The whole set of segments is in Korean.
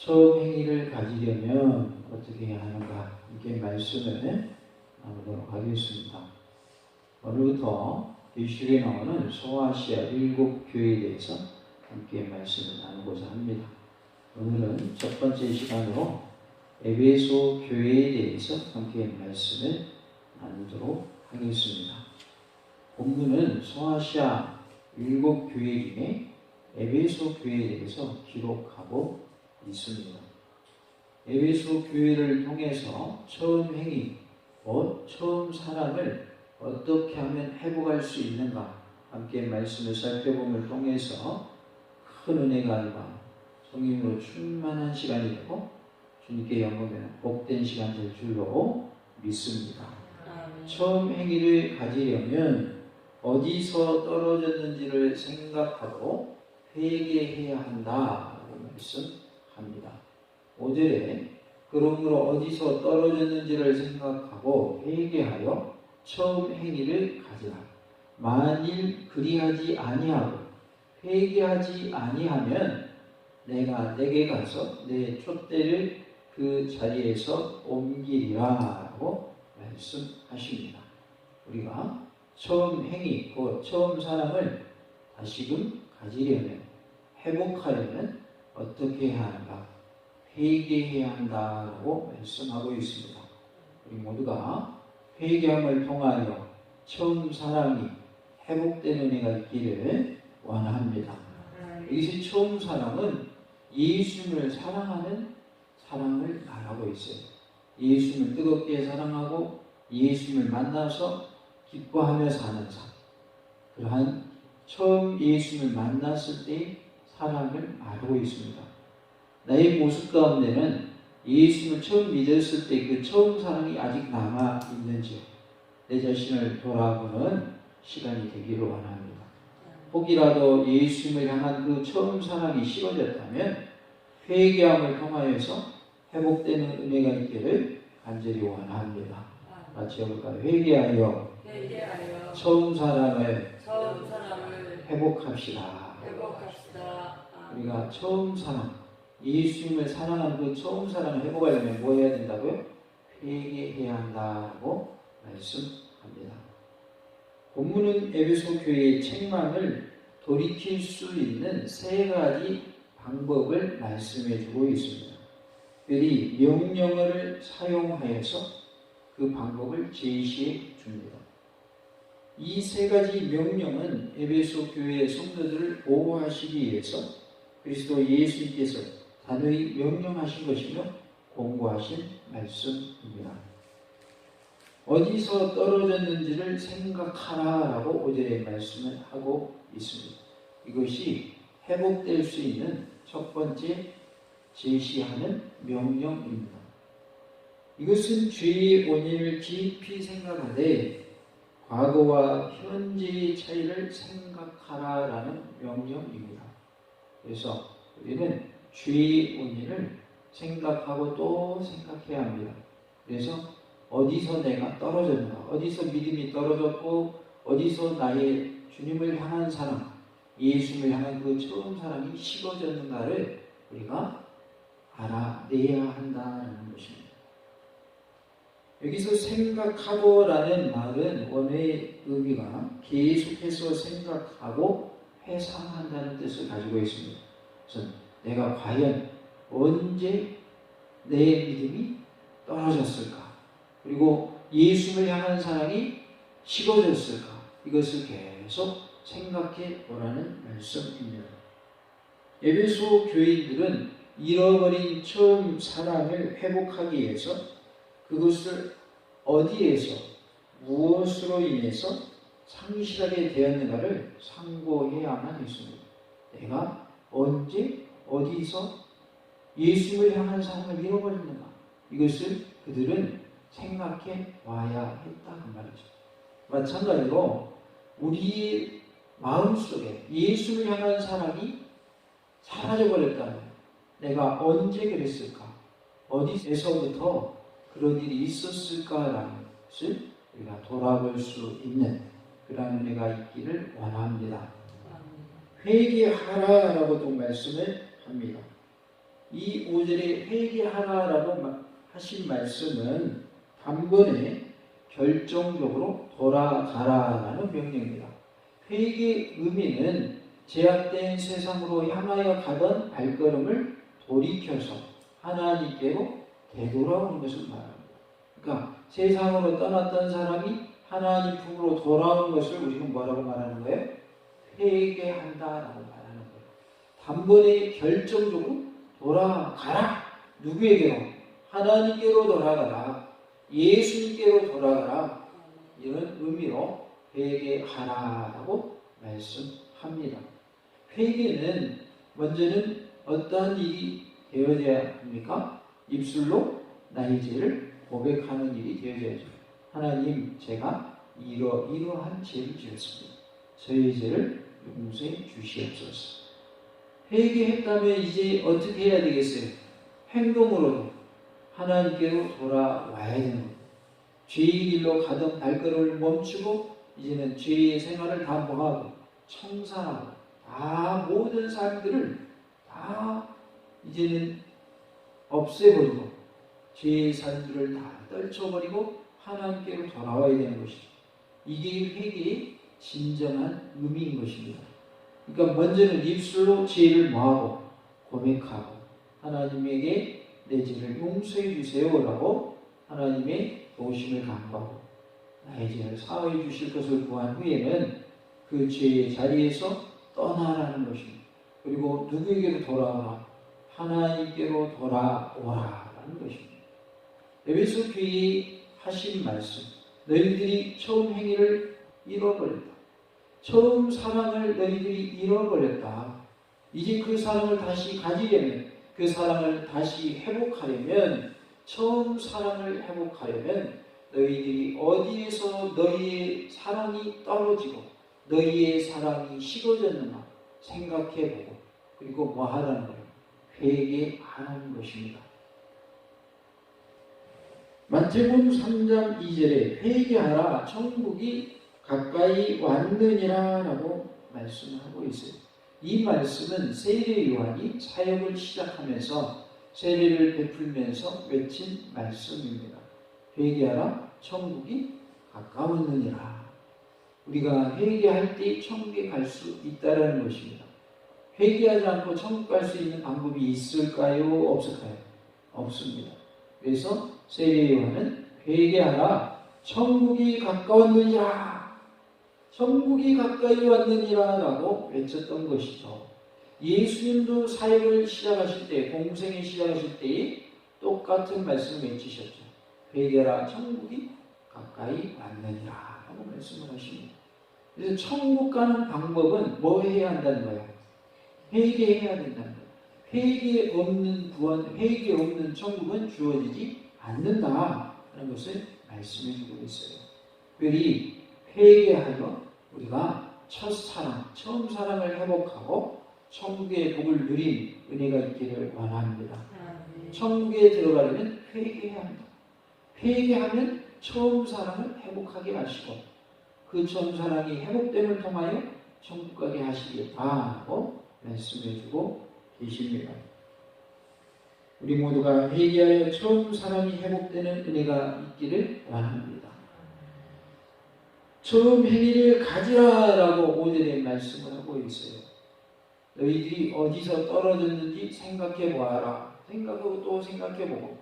처음 행위를 가지려면 어떻게 해야 하는가? 이렇게 말씀을 나누도록 하겠습니다. 오늘부터 계시록에 나오는 소아시아 7교회에 대해서 함께 말씀을 나누고자 합니다. 오늘은 첫 번째 시간으로 에베소 교회에 대해서 함께 말씀을 나누도록 하겠습니다. 본문은 소아시아 7교회 중에 에베소 교회에 대해서 기록하고 있습니다. 에베소 교회를 통해서 처음 행위, 곧 처음 사랑을 어떻게 하면 회복할 수 있는가 함께 말씀을 살펴봄을 통해서 큰 은혜가 아니라 성령으로 충만한 시간이 되고 주님께 영광되는 복된 시간 될 줄로 믿습니다. 처음 행위를 가지려면 어디서 떨어졌는지를 생각하고 회개해야 한다고 말씀합니다. 5절에 그러므로 어디서 떨어졌는지를 생각하고 회개하여 처음 행위를 가지라. 만일 그리하지 아니하고 회개하지 아니하면 내가 내게 가서 내 촛대를 그 자리에서 옮기리라 라고 말씀하십니다. 우리가 처음 행위, 곧 처음 사랑을 다시금 가지려면, 회복하려면 어떻게 해야 하는가? 회개해야 한다고 말씀하고 있습니다. 우리 모두가 회개함을 통하여 처음 사랑이 회복되는 은혜가 있기를 원합니다. 여기서 처음 사랑은 예수님을 사랑하는 사랑을 말하고 있어요. 예수님을 뜨겁게 사랑하고 예수님을 만나서 기뻐하며 사는 삶. 그러한 처음 예수님을 만났을 때의 사랑을 말하고 있습니다. 나의 모습 가운데는 예수님을 처음 믿었을 때 그 처음 사랑이 아직 남아있는지요. 내 자신을 돌아보는 시간이 되기를 원합니다. 혹이라도 예수님을 향한 그 처음 사랑이 식어졌다면 회개함을 통하여서 회복되는 은혜가 있기를 간절히 원합니다. 같이 해볼까요? 회개하여 처음 사랑을 회복합시다. 우리가 처음 사랑, 예수님을 사랑하는 그 처음 사랑을 회복하려면 뭐 해야 된다고요? 회개해야 한다고 말씀합니다. 본문은 에베소 교회의 책망을 돌이킬 수 있는 세 가지 방법을 말씀해 주고 있습니다. 특별히 명령어를 사용하여서 그 방법을 제시해 줍니다. 이 세 가지 명령은 에베소 교회의 성도들을 보호하시기 위해서 그리스도 예수님께서 단호히 명령하신 것이며 공고하신 말씀입니다. 어디서 떨어졌는지를 생각하라라고 5절에 말씀을 하고 있습니다. 이것이 회복될 수 있는 첫 번째 제시하는 명령입니다. 이것은 죄의 원인을 깊이 생각하되 과거와 현재의 차이를 생각하라라는 명령입니다. 그래서 우리는 죄의 원인을 생각하고 또 생각해야 합니다. 그래서 어디서 내가 떨어졌는가, 어디서 믿음이 떨어졌고 어디서 나의 주님을 향한 사랑, 예수님을 향한 그 처음 사랑이 식어졌는가를 우리가 알아내야 한다는 것입니다. 여기서 생각하고라는 말은 원어의 의미가 계속해서 생각하고 회상한다는 뜻을 가지고 있습니다. 그래서 내가 과연 언제 내 믿음이 떨어졌을까? 그리고 예수님을 향한 사랑이 식어졌을까? 이것을 계속 생각해 보라는 말씀입니다. 에베소 교인들은 잃어버린 처음 사랑을 회복하기 위해서 그것을 어디에서 무엇으로 인해서 상실하게 되었는가를 상고해야만 했습니다. 내가 언제 어디서 예수님을 향한 사랑을 잃어버렸는가, 이것을 그들은 생각해 와야 했다 그 말이죠. 마찬가지로 우리 마음속에 예수를 향한 사랑이 사라져버렸다면 내가 언제 그랬을까, 어디에서부터 그런 일이 있었을까라는 것을 우리가 돌아볼 수 있는 그런 은혜가 있기를 원합니다. 회개하라라고도 말씀을 합니다. 이 5절에 회개하라라고 하신 말씀은 단번에 결정적으로 돌아가라라는 명령입니다. 회개의 의미는 제약된 세상으로 향하여 가던 발걸음을 돌이켜서 하나님께로 되돌아오는 것을 말합니다. 그러니까 세상으로 떠났던 사람이 하나님 품으로 돌아오는 것을 우리는 뭐라고 말하는 거예요? 회개한다라고 말하는 거예요. 단번에 결정적으로 돌아가라. 누구에게로? 하나님께로 돌아가라. 예수님께로 돌아가라. 이런 의미로 회개하라라고 말씀합니다. 회개는 먼저는 어떠한 일이 되어져야 합니까? 입술로 나의 죄를 고백하는 일이 되어져야죠. 하나님, 제가 이러한 죄를 지었습니다. 저의 죄를 용서해 주시옵소서. 회개했다면 이제 어떻게 해야 되겠어요? 행동으로도 하나님께로 돌아와야 되는 거예요. 죄의 길로 가던 발걸음을 멈추고 이제는 죄의 생활을 다 뭐하고 청산하고 다 모든 삶들을 다 이제는 없애버리고 죄의 삶들을 다 떨쳐버리고 하나님께로 돌아와야 되는 것이죠. 이게 회개의 진정한 의미인 것입니다. 그러니까 먼저는 입술로 죄를 뭐하고 고백하고 하나님에게 내 죄를 용서해 주세요라고 하나님의 도우심을 간구하고 나의 죄를 사하여 주실 것을 구한 후에는 그 죄의 자리에서 떠나라는 것입니다. 그리고 누구에게로 돌아오라? 하나님께로 돌아오라라는 것입니다. 에베소 교회에 하신 말씀, 너희들이 처음 행위를 잃어버렸다. 처음 사랑을 너희들이 잃어버렸다. 이제 그 사랑을 다시 가지려면, 그 사랑을 다시 회복하려면, 처음 사랑을 회복하려면 너희들이 어디에서 너희의 사랑이 떨어지고 너희의 사랑이 식어졌는가 생각해보고 그리고 뭐 하라는 거예요? 회개하라는 것입니다. 마태복음 3장 2절에 회개하라 천국이 가까이 왔느니라 라고 말씀하고 있어요. 이 말씀은 세례 요한이 사역을 시작하면서 세례를 베풀면서 외친 말씀입니다. 회개하라 천국이 가까웠느니라. 우리가 회개할 때 천국에 갈 수 있다는 것입니다. 회개하지 않고 천국 갈 수 있는 방법이 있을까요? 없을까요? 없습니다. 그래서 세례 요한은 회개하라 천국이 가까웠느니라, 천국이 가까이 왔느니라 라고 외쳤던 것이죠. 예수님도 사역을 시작하실 때, 공생을 시작하실 때에 똑같은 말씀을 외치셨죠. 회개하라 천국이 가까이 왔느니라 라고 말씀을 하십니다. 그래서 천국 가는 방법은 뭐 해야 한다는 거예요? 회개해야 된다는 거예요. 회개 없는 구원, 회개 없는 천국은 주어지지 않는다라는 것을 말씀해 주고 있어요. 특별히 회개하여 우리가 첫사랑, 처음 사랑을 회복하고 천국의 복을 누린 은혜가 있기를 원합니다. 천국에 들어가려면 회개해야 합니다. 회개하면 처음 사랑을 회복하게 하시고 그 처음 사랑이 회복됨을 통하여 천국 가게 하시겠다고 말씀해주고 계십니다. 우리 모두가 회개하여 처음 사랑이 회복되는 은혜가 있기를 원합니다. 처음 행위를 가지라라고 5절에 말씀을 하고 있어요. 너희들이 어디서 떨어졌는지 생각해 보아라. 생각하고 또 생각해 보고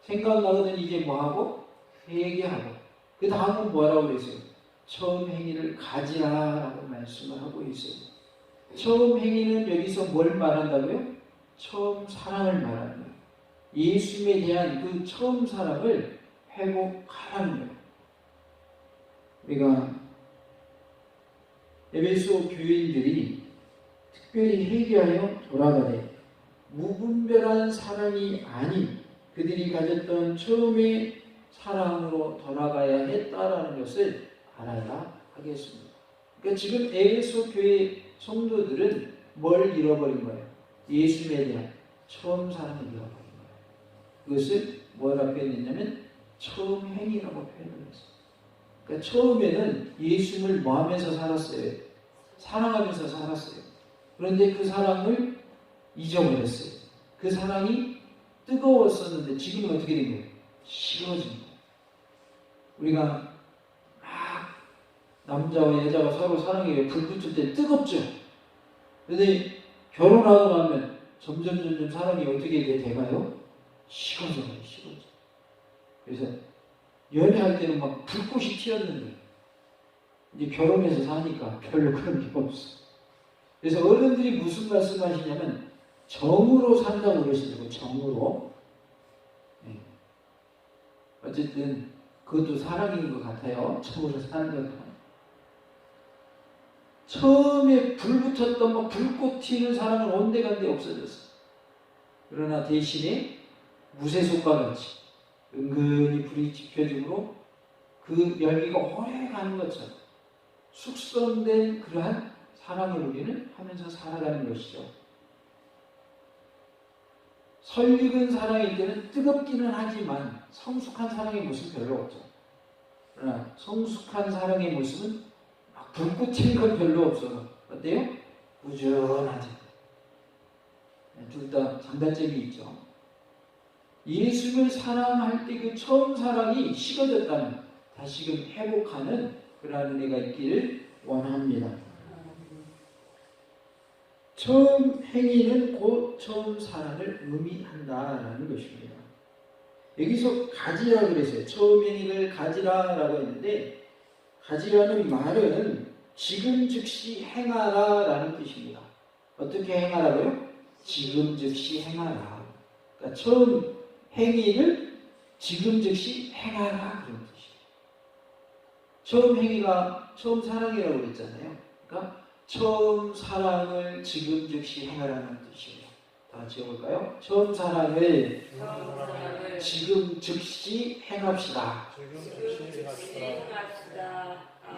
생각나거든 이제 뭐하고? 회개하고 그 다음은 뭐라고 그랬어요? 처음 행위를 가지라라고 말씀을 하고 있어요. 처음 행위는 여기서 뭘 말한다고요? 처음 사랑을 말하는 거예요. 예수님에 대한 그 처음 사랑을 회복하라는 거예요. 우리가 에베소 교인들이 특별히 회개하여 돌아가되 무분별한 사랑이 아닌 그들이 가졌던 처음의 사랑으로 돌아가야 했다라는 것을 알아야 하겠습니다. 그러니까 지금 에베소 교회 성도들은 뭘 잃어버린 거예요? 예수님에 대한 처음 사랑을 잃어버린 거예요. 그것을 뭐라고 표현했냐면 처음 행위라고 표현을 했어요. 그러니까 처음에는 예수님을 뭐 하면서 살았어요? 사랑하면서 살았어요. 그런데 그 사랑을 잊어버렸어요. 그 그 사랑이 뜨거웠었는데 지금은 어떻게 된 거예요? 식어진 거예요. 우리가 막 남자와 여자가 서로 사랑해요. 불 붙을 때 뜨겁죠. 그런데 결혼하고 나면 점점 사람이 어떻게 돼가요? 식어져요. 식어져. 그래서 연애할 때는 막 불꽃이 튀었는데 이제 결혼해서 사니까 별로 그런 게 없어. 그래서 어른들이 무슨 말씀하시냐면 정으로 산다고 그러시더라고요. 정으로. 네. 어쨌든 그것도 사랑인 것 같아요. 정으로 사는 것도. 처음에 불 붙었던 막 불꽃 튀는 사랑은 온데간데 없어졌어. 그러나 대신에 무쇠솥과 같이 은근히 불이 지펴짐으로 그 열기가 오래 가는 것처럼 숙성된 그러한 사랑을 우리는 하면서 살아가는 것이죠. 설익은 사랑일 때는 뜨겁기는 하지만 성숙한 사랑의 모습은 별로 없죠. 그러나 성숙한 사랑의 모습은 막 불꽃 튀는 건 별로 없어요. 어때요? 꾸준하죠. 둘 다 장단점이 있죠. 예수를 사랑할 때 그 처음 사랑이 식어졌다면 다시금 회복하는 그러한 은혜가 있기를 원합니다. 처음 행위는 곧 처음 사랑을 의미한다라는 것입니다. 여기서 가지라 그랬어요. 처음 행위를 가지라라고 했는데 가지라는 말은 지금 즉시 행하라라는 뜻입니다. 어떻게 행하라고요? 지금 즉시 행하라. 그러니까 처음 행위를 지금 즉시 행하라 그런 뜻이에요. 처음 행위가 처음 사랑이라고 그랬잖아요. 그러니까 처음 사랑을 지금 즉시 행하라는 뜻이에요. 다 같이 해볼까요? 처음 사랑을 지금 즉시 행합시다.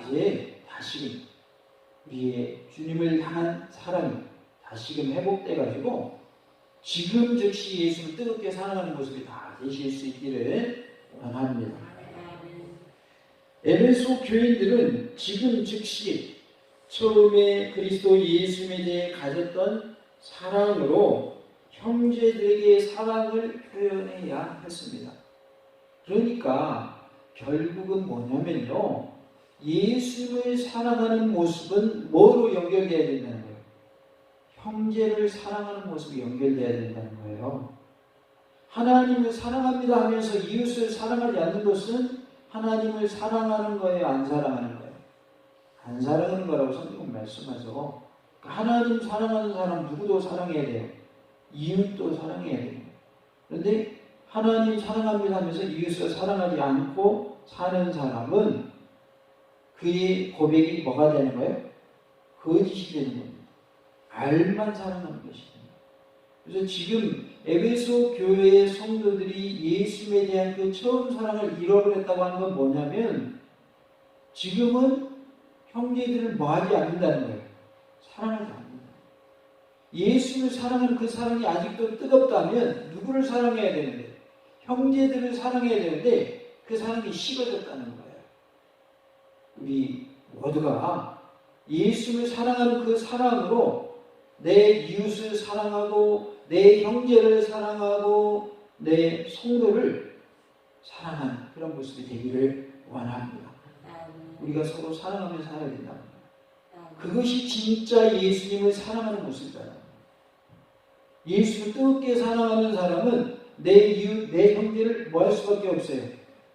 이제 다시금 우리의 주님을 향한 사랑이 다시금 회복돼가지고 지금 즉시 예수를 뜨겁게 사랑하는 모습이 다 되실 수 있기를 원합니다. 에베소 교인들은 지금 즉시 처음에 그리스도 예수님에 대해 가졌던 사랑으로 형제들에게 사랑을 표현해야 했습니다. 그러니까 결국은 뭐냐면요, 예수를 사랑하는 모습은 뭐로 연결되어야 된다는 거예요? 형제를 사랑하는 모습이 연결되어야 된다는 거예요. 하나님을 사랑합니다 하면서 이웃을 사랑하지 않는 것은 하나님을 사랑하는 거예요? 안 사랑하는 거예요? 안 사랑하는 거라고 성경은 말씀하죠. 하나님 사랑하는 사람 누구도 사랑해야 돼요. 이웃도 사랑해야 돼요. 그런데 하나님 사랑합니다 하면서 이웃을 사랑하지 않고 사는 사람은 그의 고백이 뭐가 되는 거예요? 거짓이 되는 겁니다. 알만 사랑하는 것입니다. 그래서 지금 에베소 교회의 성도들이 예수님에 대한 그 처음 사랑을 잃어버렸다고 하는 건 뭐냐면 지금은 형제들을 뭐하지 않는다는 거예요. 사랑하지 않는다. 예수를 사랑하는 그 사랑이 아직도 뜨겁다면 누구를 사랑해야 되는데? 형제들을 사랑해야 되는데 그 사랑이 식어졌다는 거예요. 우리 모두가 예수를 사랑하는 그 사랑으로 내 이웃을 사랑하고 내 형제를 사랑하고 내 성도를 사랑하는 그런 모습이 되기를 원합니다. 우리가 서로 사랑하며 살아야 된다. 그것이 진짜 예수님을 사랑하는 모습이다. 예수를 뜨겁게 사랑하는 사람은 내 이웃, 내 형제를 뭐 할 수밖에 없어요?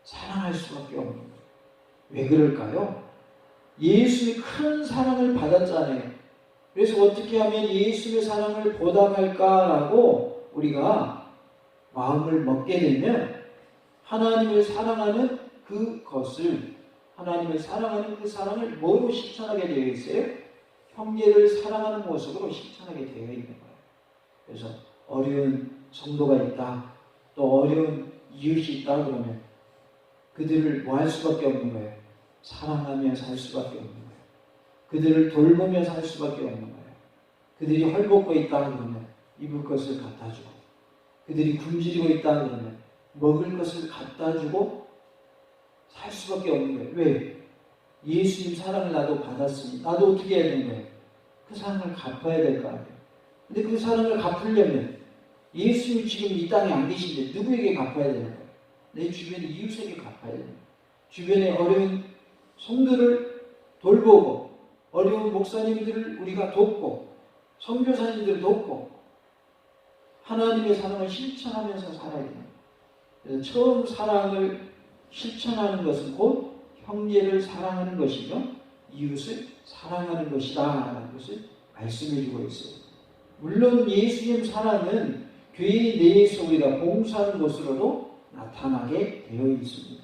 사랑할 수밖에 없는 거예요. 왜 그럴까요? 예수의 큰 사랑을 받았잖아요. 그래서 어떻게 하면 예수의 사랑을 보답할까라고 우리가 마음을 먹게 되면 하나님을 사랑하는 그것을, 하나님을 사랑하는 그 사랑을 뭐로 실천하게 되어 있어요? 형제를 사랑하는 모습으로 실천하게 되어 있는 거예요. 그래서 어려운 성도가 있다, 또 어려운 이웃이 있다 그러면 그들을 뭐 할 수밖에 없는 거예요? 사랑하며 살 수밖에 없는 거예요. 그들을 돌보며 살 수밖에 없는 거예요. 그들이 헐벗고 있다 그러면 입을 것을 갖다 주고, 그들이 굶주리고 있다 그러면 먹을 것을 갖다 주고 살 수밖에 없는 거예요. 왜? 예수님 사랑을 나도 받았으니 나도 어떻게 해야 되는 거예요? 그 사랑을 갚아야 될 거 아니에요. 근데 그 사랑을 갚으려면 예수님이 지금 이 땅에 안 계신데 누구에게 갚아야 되는 거예요? 내 주변 이웃에게 갚아야 되는 거예요. 주변에 어려운 성도를 돌보고 어려운 목사님들을 우리가 돕고 선교사님들을 돕고 하나님의 사랑을 실천하면서 살아야 돼요. 그래서 처음 사랑을 실천하는 것은 곧 형제를 사랑하는 것이며 이웃을 사랑하는 것이다 라는 것을 말씀해 주고 있어요. 물론 예수님 사랑은 교회 내에서 우리가 봉사하는 것으로도 나타나게 되어 있습니다.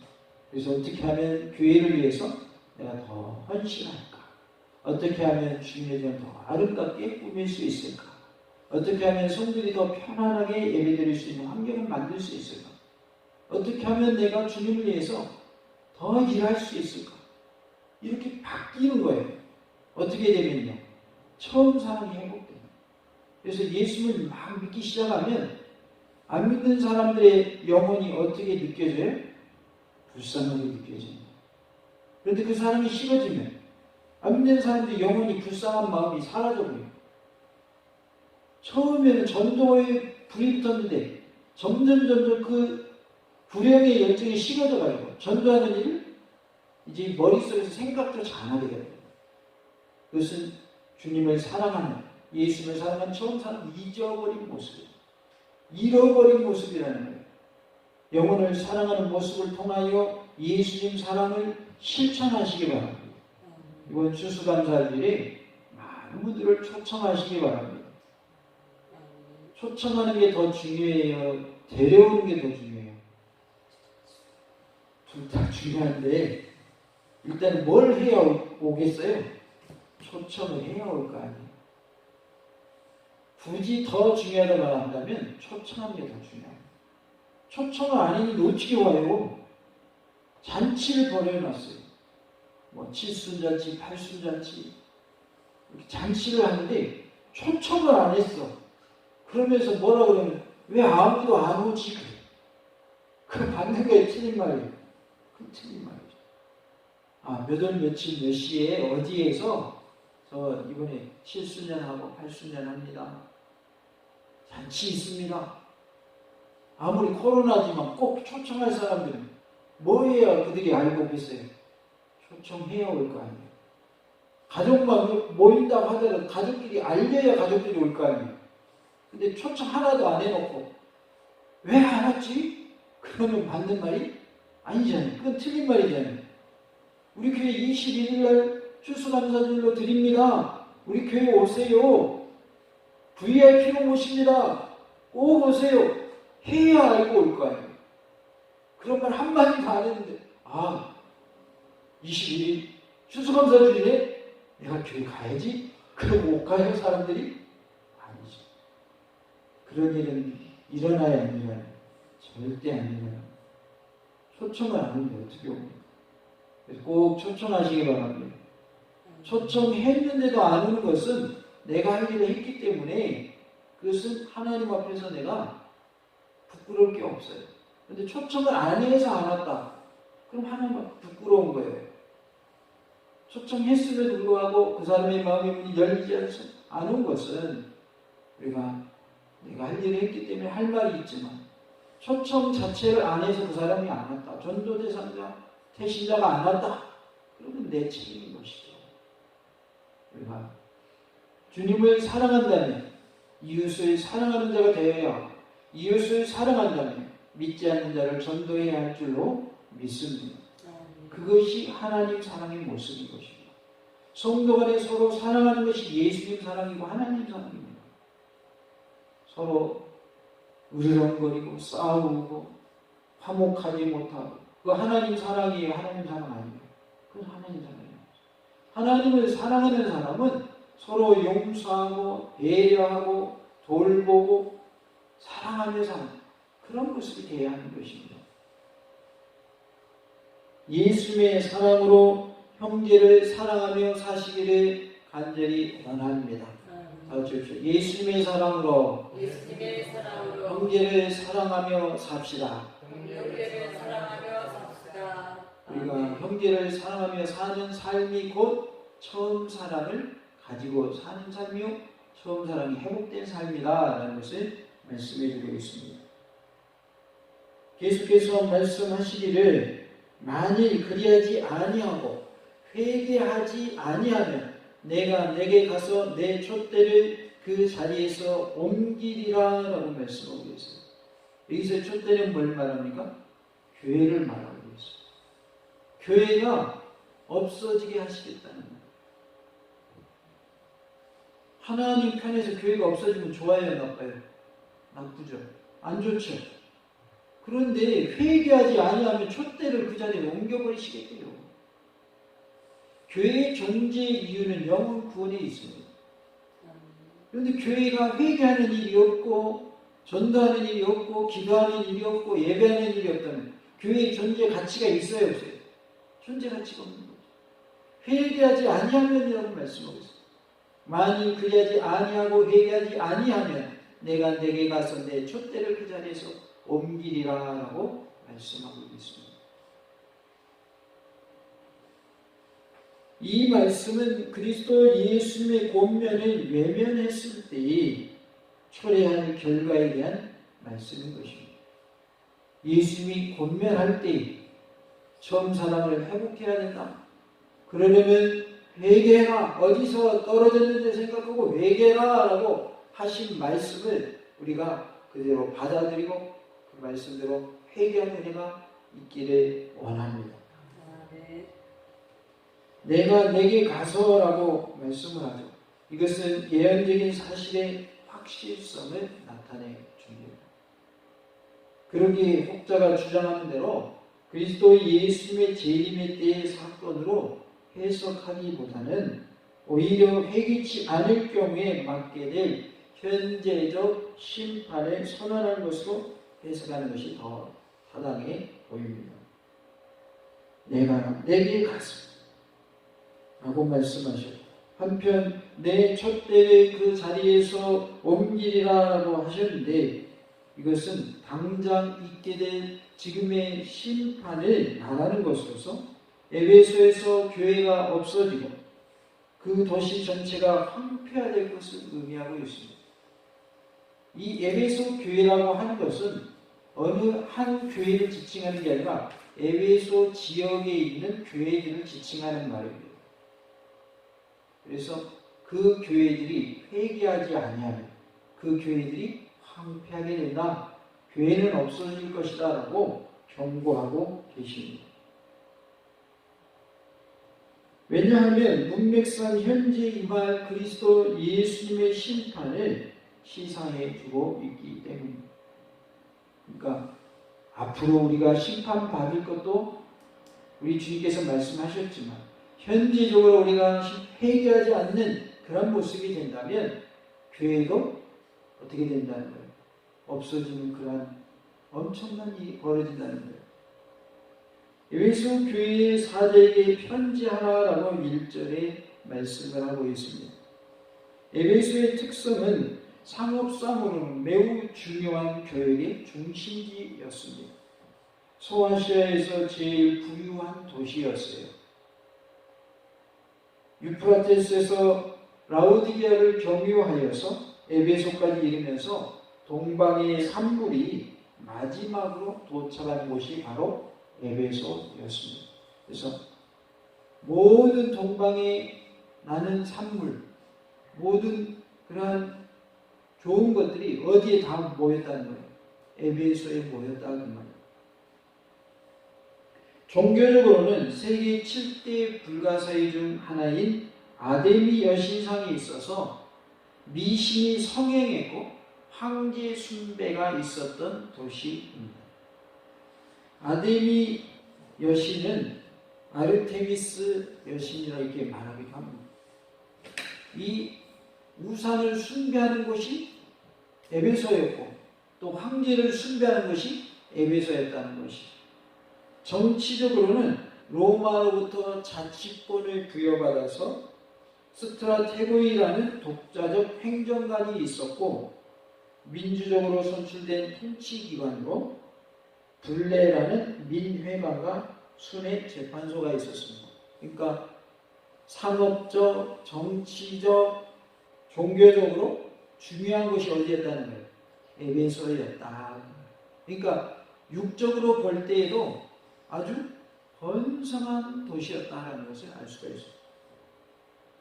그래서 어떻게 하면 교회를 위해서 내가 더 헌신할까? 어떻게 하면 주님의 전 더 아름답게 꾸밀 수 있을까? 어떻게 하면 성도들이 더 편안하게 예배드릴 수 있는 환경을 만들 수 있을까? 어떻게 하면 내가 주님을 위해서 더 일할 수 있을까? 이렇게 바뀌는 거예요. 어떻게 되면요? 처음 사랑이 회복돼요. 그래서 예수님을 막 믿기 시작하면 안 믿는 사람들의 영혼이 어떻게 느껴져요? 불쌍하게 느껴집니다. 그런데 그 사람이 싫어지면 안 믿는 사람들의 영혼이 불쌍한 마음이 사라져버려요. 처음에는 전도에 불이 붙었는데 점점 그 불행의 열정이 식어져가지고 전도하는 일을 이제 머릿속에서 생각조차 안 하게 됩니다. 그것은 주님을 사랑하는, 예수님을 사랑하는 처음 사람 잊어버린 모습이에요. 잃어버린 모습이라는 거예요. 영혼을 사랑하는 모습을 통하여 예수님 사랑을 실천하시기 바랍니다. 이번 추수감사일에 많은 분들을 초청하시기 바랍니다. 초청하는 게 더 중요해요? 데려오는 게 더 중요해요? 둘 다 중요한데 일단 뭘 해야 오겠어요? 초청을 해야 올 거 아니에요. 굳이 더 중요하다고 한다면 초청하는 게 더 중요해요. 초청을 안 했는데 어떻게 와요? 잔치를 벌여놨어요. 뭐 칠순잔치, 팔순잔치 이렇게 잔치를 하는데 초청을 안 했어. 그러면서 뭐라 그러면 왜 아무도 안 오지? 그 받는 게 틀린 말이에요. 그 틀린 말이죠. 몇 월 며칠 몇 시에 어디에서 저 이번에 7수년하고 8수년 합니다. 잔치 있습니다. 아무리 코로나지만 꼭 초청할 사람들은 뭐 해야 그들이 알고 오겠어요? 초청해야 올 거 아니에요. 가족만 모인다고 하더라도 가족끼리 알려야 가족들이 올 거 아니에요. 근데 초청 하나도 안 해놓고 왜 안 왔지? 그러면 맞는 말이 아니잖아요. 그건 틀린 말이잖아요. 우리 교회 21일날 추수감사절로 드립니다. 우리 교회 오세요. VIP로 모십니다. 꼭 오세요. 해야 알고 올 거예요. 그런 말 한마디도 안 했는데 21일 추수감사절이네? 내가 교회 가야지? 그럼 못 가요 사람들이? 아니죠. 그런 일은 일어나야 안 일어나요. 절대 안 일어나요. 초청을 안 하는데 어떻게 옵니까? 그래서 꼭 초청하시기 바랍니다. 초청했는데도 안 오는 것은 내가 할 일을 했기 때문에 그것은 하나님 앞에서 내가 부끄러울 게 없어요. 그런데 초청을 안 해서 안 왔다. 그럼 하나님 앞에 부끄러운 거예요. 초청했음에도 불구하고 그 사람의 마음의 문이 열리지 않은 것은 우리가 내가 할 일을 했기 때문에 할 말이 있지만 초청 자체를 안 해서 그 사람이 안 왔다. 전도 대상자, 태신자가 안 왔다. 그러면 내 책임인 것이죠. 우리가 주님을 사랑한다면 이웃을 사랑하는 자가 되어야 이웃을 사랑한다면 믿지 않는 자를 전도해야 할 줄로 믿습니다. 그것이 하나님 사랑의 모습인 것입니다. 성도 간에 서로 사랑하는 것이 예수님 사랑이고 하나님 사랑입니다. 서로 으르렁거리고 싸우고 화목하지 못하고 그거 하나님 사랑이에요? 하나님 사랑 아니에요? 그건 하나님 사랑이에요. 하나님을 사랑하는 사람은 서로 용서하고 배려하고 돌보고 사랑하며 사는 그런 모습이 되어야 하는 것입니다. 예수님의 사랑으로 형제를 사랑하며 사시기를 간절히 원합니다. 예수님의 사랑으로 형제를 사랑하며 삽시다. 우리가 형제를 사랑하며 사는 삶이 곧 처음 사랑을 가지고 사는 삶이요 처음 사랑이 회복된 삶이다 라는 것을 말씀해 주고 있습니다. 계속해서 말씀하시기를 만일 그리하지 아니하고 회개하지 아니하면 내가 내게 가서 내 촛대를 그 자리에서 옮기리라 라고 말씀하고 있어요. 여기서 촛대는 뭘 말합니까? 교회를 말하고 있어요. 교회가 없어지게 하시겠다는 거예요. 하나님 편에서 교회가 없어지면 좋아요, 나빠요? 나쁘죠. 안 좋죠. 그런데 회개하지 아니하면 촛대를 그 자리에 옮겨버리시겠대요. 교회의 존재 이유는 영혼 구원에 있습니다. 그런데 교회가 회개하는 일이 없고 전도하는 일이 없고 기도하는 일이 없고 예배하는 일이 없다면 교회의 존재 가치가 있어요, 없어요? 존재 가치가 없는 거죠. 회개하지 아니하면이라고 말씀하고 있어요. 만일 그리하지 아니하고 회개하지 아니하면 내가 내게 가서 내 촛대를 그 자리에서 옮기리라 라고 말씀하고 있습니다. 이 말씀은 그리스도 예수님의 권면을 외면했을 때의 초래한 결과에 대한 말씀인 것입니다. 예수님이 권면할 때 처음 사람을 회복해야 된다. 그러려면 회개해라. 어디서 떨어졌는지 생각하고 회개해라 라고 하신 말씀을 우리가 그대로 받아들이고 그 말씀대로 회개하는 은혜가 있기를 원합니다. 내가 내게 가서라고 말씀을 하죠. 이것은 예언적인 사실의 확실성을 나타내 줍니다. 그러기에 혹자가 주장하는 대로 그리스도 예수님의 재림의 때의 사건으로 해석하기보다는 오히려 회개치 않을 경우에 맡게 될 현재적 심판을 선언한 것으로 해석하는 것이 더 타당해 보입니다. 내가 내게 가서 라고 말씀하셨고 한편 내 촛대를 그 자리에서 옮기리라 라고 하셨는데 이것은 당장 있게 될 지금의 심판을 말하는 것으로서 에베소에서 교회가 없어지고 그 도시 전체가 황폐화될 것을 의미하고 있습니다. 이 에베소 교회라고 하는 것은 어느 한 교회를 지칭하는 게 아니라 에베소 지역에 있는 교회들을 지칭하는 말입니다. 그래서 그 교회들이 회개하지 아니하면 그 교회들이 황폐하게 된다. 교회는 없어질 것이다 라고 경고하고 계십니다. 왜냐하면 문맥상 현재 임할 그리스도 예수님의 심판을 시사해 주고 있기 때문입니다. 그러니까 앞으로 우리가 심판받을 것도 우리 주님께서 말씀하셨지만 현지적으로 우리가 회개하지 않는 그런 모습이 된다면 교회도 어떻게 된다는 거예요? 없어지는 그러한 엄청난 일이 벌어진다는 거예요. 에베소 교회의 사제에게 편지하라라고 1절에 말씀을 하고 있습니다. 에베소의 특성은 상업상으로는 매우 중요한 교역의 중심지였습니다. 소아시아에서 제일 부유한 도시였어요. 유프라테스에서 라우디게아를 경유하여서 에베소까지 이르면서 동방의 산물이 마지막으로 도착한 곳이 바로 에베소였습니다. 그래서 모든 동방에 나는 산물, 모든 그러한 좋은 것들이 어디에 다 모였다는 거예요? 에베소에 모였다는 말이에요. 종교적으로는 세계 7대 불가사의 중 하나인 아데미 여신상이 있어서 미신이 성행했고 황제 숭배가 있었던 도시입니다. 아데미 여신은 아르테미스 여신이라 이렇게 말하기도 합니다. 이 우상을 숭배하는 곳이 에베소였고 또 황제를 숭배하는 것이 에베소였다는 것이 정치적으로는 로마로부터 자치권을 부여받아서 스트라테고이라는 독자적 행정관이 있었고 민주적으로 선출된 통치기관으로 블레라는 민회관과 순회 재판소가 있었습니다. 그러니까 산업적, 정치적, 종교적으로 중요한 것이 어디였다는 거예요? 에베소였다. 그러니까 육적으로 볼 때에도 아주 번성한 도시였다라는 것을 알 수가 있습니다.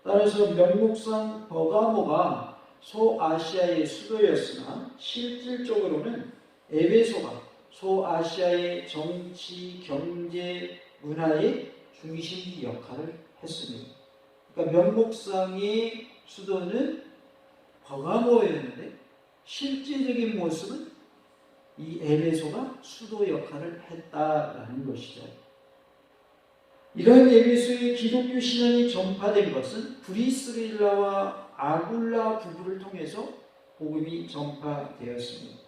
따라서 명목상 버가모가 소아시아의 수도였으나 실질적으로는 에베소가 소아시아의 정치, 경제, 문화의 중심지 역할을 했습니다. 그러니까 명목상의 수도는 버가모였는데 실제적인 모습은 이 에베소가 수도 역할을 했다라는 것이죠. 이러한 에베소의 기독교 신앙이 전파된 것은 브리스릴라와 아굴라 부부를 통해서 복음이 전파되었습니다.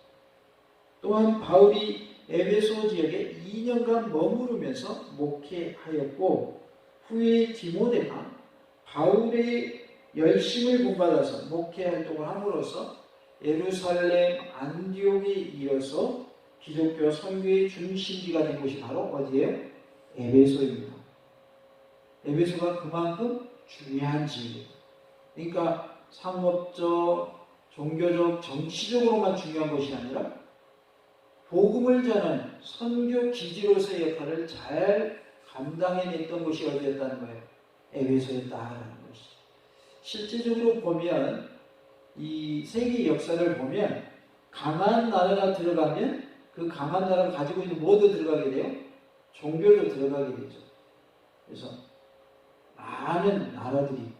또한 바울이 에베소 지역에 2년간 머무르면서 목회하였고 후에 디모데가 바울의 열심을 본받아서 목회 활동을 함으로써 예루살렘, 안디옥에 이어서 기독교 선교의 중심지가 된 곳이 바로 어디예요? 에베소입니다. 에베소가 그만큼 중요한 지역이에요. 그러니까 상업적, 종교적, 정치적으로만 중요한 것이 아니라 복음을 전하는 선교 기지로서의 역할을 잘 감당해냈던 곳이 어디였다는 거예요? 에베소였다라는 것이죠. 실제적으로 보면 이 세계 역사를 보면 강한 나라가 들어가면 그 강한 나라가 가지고 있는 뭐도 들어가게 돼요? 종교도 들어가게 되죠. 그래서 많은 나라들이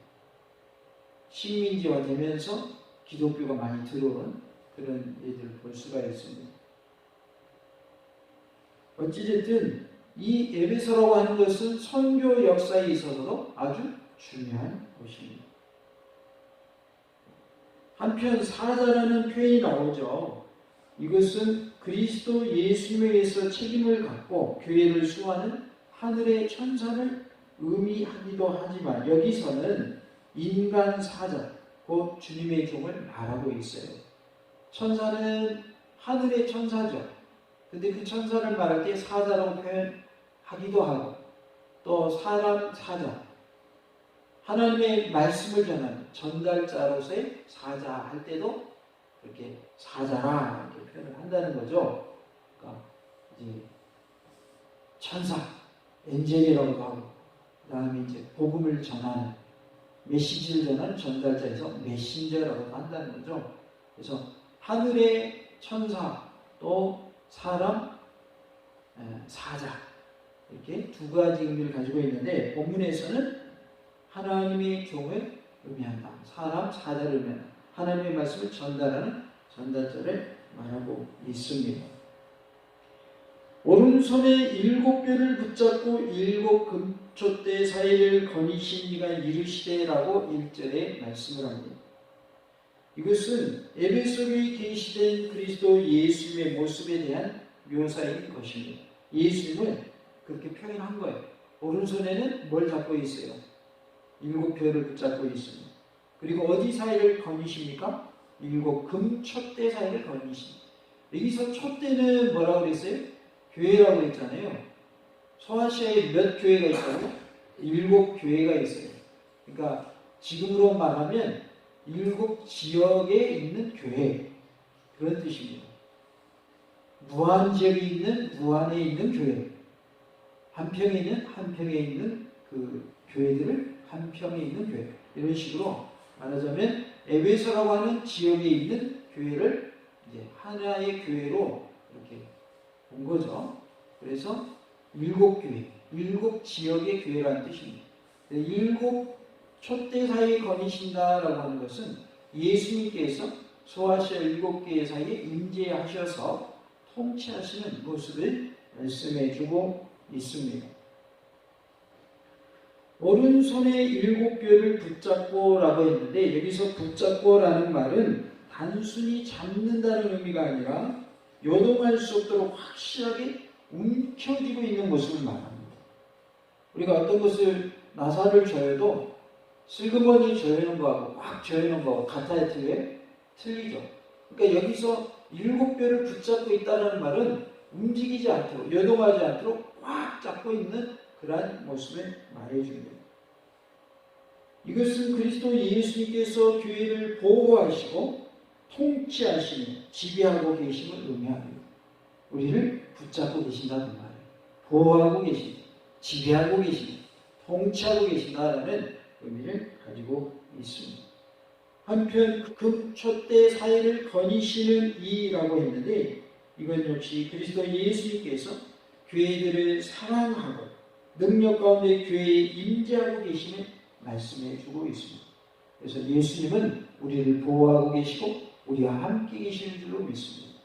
식민지화 되면서 기독교가 많이 들어온 그런 예들을 볼 수가 있습니다. 어찌됐든 이 에베소라고 하는 것은 선교 역사에 있어서도 아주 중요한 곳입니다. 한편 사자라는 표현이 나오죠. 이것은 그리스도 예수님에 의해서 책임을 갖고 교회를 수호하는 하늘의 천사를 의미하기도 하지만 여기서는 인간 사자, 곧 주님의 종을 말하고 있어요. 천사는 하늘의 천사죠. 근데 그 천사를 말할 때 사자라고 표현하기도 하고 또 사람 사자, 하나님의 말씀을 전하는 전달자로서의 사자 할 때도 이렇게 사자라 이렇게 표현을 한다는 거죠. 그러니까 이제 천사, 엔젤이라고 하고 그 다음에 이제 복음을 전하는 메시지를 전하는 전달자에서 메신저라고 한다는 거죠. 그래서 하늘의 천사 또 사람, 사자 이렇게 두 가지 의미를 가지고 있는데 본문에서는 하나님의 종을 의미한다. 사람, 사자를 의미한다. 하나님의 말씀을 전달하는 전달자를 말하고 있습니다. 오른손에 7뼈를 붙잡고 7 금촛대 사이를 거니신 이가 이르시되라고 1절에 말씀을 합니다. 이것은 에베소에 계시된 그리스도 예수님의 모습에 대한 묘사인 것입니다. 예수님을 그렇게 표현한 거예요. 오른손에는 뭘 잡고 있어요? 7뼈를 붙잡고 있습니다. 그리고 어디 사이를 거니십니까? 7 금촛대 사이를 거니십니다. 여기서 촛대는 뭐라고 그랬어요? 교회라고 했잖아요. 소아시아에 몇 교회가 있다고? 7 교회가 있어요. 그러니까 지금으로 말하면 7 지역에 있는 교회, 그런 뜻입니다. 무한 지역에 있는 무한에 있는 교회, 한평에 있는 한평에 있는 그 교회들을 한평에 있는 교회, 이런 식으로 말하자면 에베소라고 하는 지역에 있는 교회를 이제 하나의 교회로 이렇게 본 거죠. 그래서 7 교회, 7 지역의 교회라는 뜻입니다. 7 촛대 사이에 거니신다라고 하는 것은 예수님께서 소아시아 7개 사이에 임재하셔서 통치하시는 모습을 말씀해 주고 있습니다. 오른손에 7뼈를 붙잡고 라고 했는데 여기서 붙잡고 라는 말은 단순히 잡는다는 의미가 아니라 요동할 수 없도록 확실하게 움켜쥐고 있는 모습을 말합니다. 우리가 어떤 것을 나사를 조여도 슬그머니 조여놓은 거하고 꽉 조여놓은 거하고 같아야 틀려요? 틀리죠. 그러니까 여기서 7뼈를 붙잡고 있다는 말은 움직이지 않도록, 요동하지 않도록 꽉 잡고 있는 그러한 모습을 말해줍니다. 이것은 그리스도 예수님께서 교회를 보호하시고 통치하시는, 지배하고 계심을 의미합니다. 우리를 붙잡고 계신다는 말이에요. 보호하고 계신다, 지배하고 계신다, 통치하고 계신다라는 의미를 가지고 있습니다. 한편 금촛대 사이를 거니시는 이라고 했는데, 이건 역시 그리스도 예수님께서 교회들을 사랑하고 능력 가운데 교회에 임재하고 계시는 말씀해 주고 있습니다. 그래서 예수님은 우리를 보호하고 계시고 우리와 함께 계시는 줄로 믿습니다.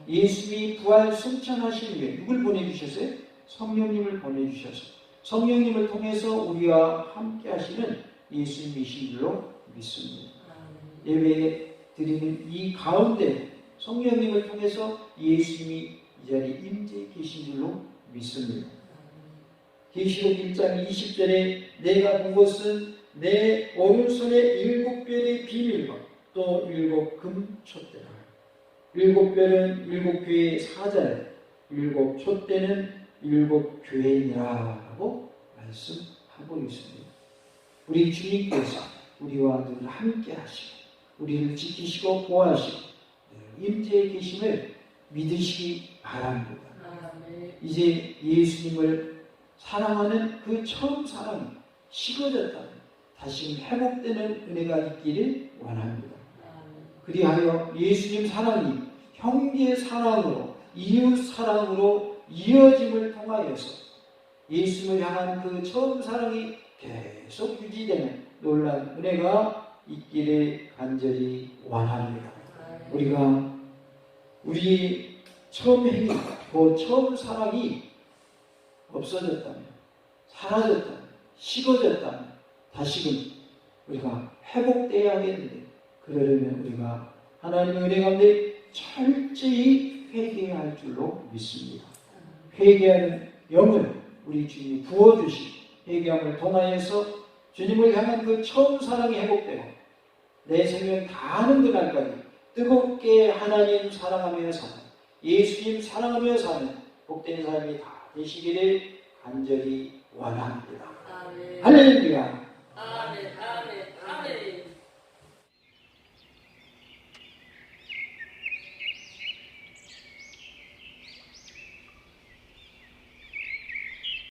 예수님이 부활 승천하신 후에 누굴 보내주셨어요? 성령님을 보내주셔서 성령님을 통해서 우리와 함께 하시는 예수님이신 줄로 믿습니다. 예배 드리는 이 가운데 성령님을 통해서 예수님이 이 자리에 임재해 계신 줄로 믿습니다. 계시록 1장 20절에 내가 본 것은 내 오른손에 7별의 비밀과 또 7 금촛대라. 7별은 7교회의 사자예요. 7 촛대는 7 교회니라라고 말씀하고 있습니다. 우리 주님께서 우리와 늘 함께 하시고 우리를 지키시고 보호하시고 임재해 계심을 믿으시기 바랍니다. 이제 예수님을 사랑하는 그 처음 사랑이 식어졌다면 다시 회복되는 은혜가 있기를 원합니다. 그리하여 예수님 사랑이 형제 사랑으로 이웃 사랑으로 이어짐을 통하여서 예수님을 향한 그 처음 사랑이 계속 유지되는 놀라운 은혜가 있기를 간절히 원합니다. 우리가 우리 처음 행위, 그 처음 사랑이 없어졌다면, 사라졌다면, 식어졌다면 다시금 우리가 회복되어야겠는데, 그러려면 우리가 하나님의 은혜 가운데 철저히 회개해야 할 줄로 믿습니다. 회개하는 영을 우리 주님이 부어주시고 회개함을 통하여서 주님을 향한 그 처음 사랑이 회복되고 내 생명 다하는 그날까지 뜨겁게 하나님 사랑하며 사는, 예수님 사랑하며 사는 복된 삶이 다 되시기를 간절히 원합니다. 아멘. 할렐루야. 아멘. 아멘. 아멘.